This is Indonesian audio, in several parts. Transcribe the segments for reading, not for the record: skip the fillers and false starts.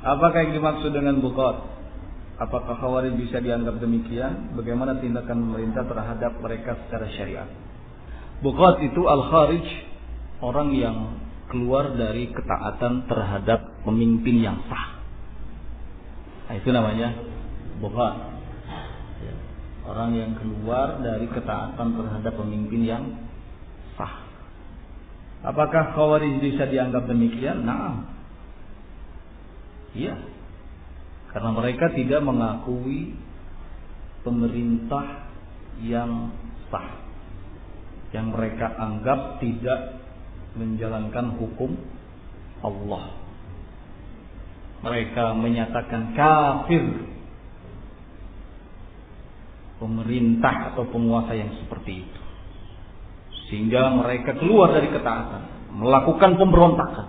Apakah yang dimaksud dengan bughat? Apakah Khawarij bisa dianggap demikian? Bagaimana tindakan pemerintah terhadap mereka secara syariat? Bughat itu al-kharij, orang yang keluar dari ketaatan terhadap pemimpin yang sah. Nah, itu namanya bughat. Orang yang keluar dari ketaatan terhadap pemimpin yang sah. Apakah Khawarij bisa dianggap demikian? Nah, iya. Karena mereka tidak mengakui pemerintah yang sah, yang mereka anggap tidak menjalankan hukum Allah. Mereka menyatakan kafir pemerintah atau penguasa yang seperti itu, sehingga mereka keluar dari ketaatan, melakukan pemberontakan.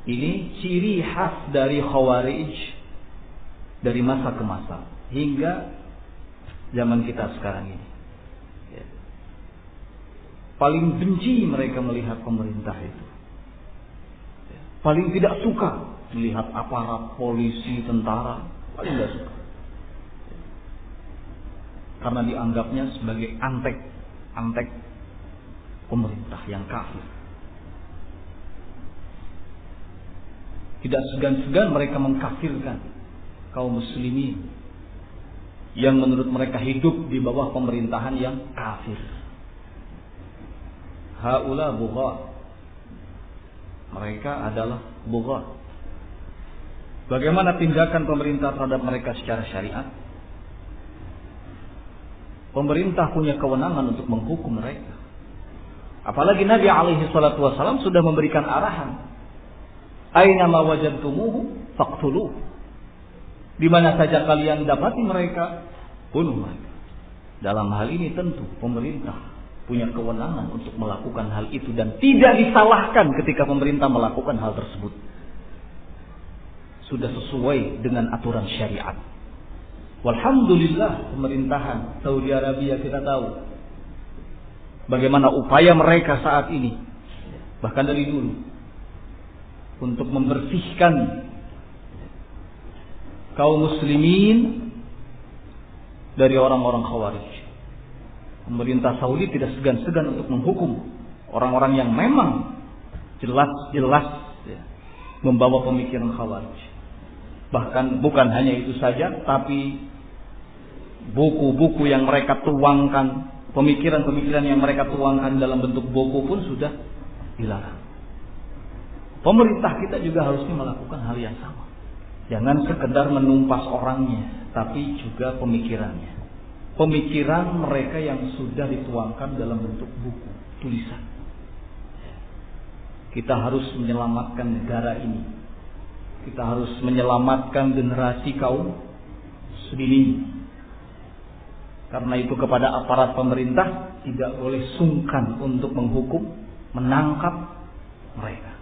Ini ciri khas dari Khawarij dari masa ke masa hingga zaman kita sekarang ini. Paling benci mereka melihat pemerintah itu. Paling tidak suka melihat aparat, polisi, tentara. Paling tidak suka. Karena dianggapnya sebagai antek pemerintah yang kafir. Tidak segan-segan mereka mengkafirkan kaum muslimin yang menurut mereka hidup di bawah pemerintahan yang kafir. Haula bughat. Mereka adalah bughat. Bagaimana tindakan pemerintah terhadap mereka secara syariat? Pemerintah punya kewenangan untuk menghukum mereka. Apalagi Nabi alaihi salatu wasallam sudah memberikan arahan. Aina ma wajadtumuhu faqtuluh. Di mana saja kalian dapati mereka, bunuh mereka. Dalam hal ini tentu pemerintah punya kewenangan untuk melakukan hal itu dan tidak disalahkan ketika pemerintah melakukan hal tersebut. Sudah sesuai dengan aturan syariat. Walhamdulillah pemerintahan Saudi Arabia kita tahu bagaimana upaya mereka saat ini, bahkan dari dulu, untuk membersihkan kaum muslimin dari orang-orang Khawarij. Pemerintah Saudi tidak segan-segan untuk menghukum orang-orang yang memang jelas-jelas membawa pemikiran Khawarij. Bahkan bukan hanya itu saja, tapi buku-buku yang mereka tuangkan, pemikiran-pemikiran yang mereka tuangkan dalam bentuk buku pun sudah dilarang. Pemerintah kita juga harusnya melakukan hal yang sama. Jangan sekedar menumpas orangnya, tapi juga pemikirannya. Pemikiran mereka yang sudah dituangkan dalam bentuk buku, tulisan. Kita harus menyelamatkan negara ini. Kita harus menyelamatkan generasi kaum muslimin. Karena itu kepada aparat pemerintah tidak boleh sungkan untuk menghukum, menangkap mereka.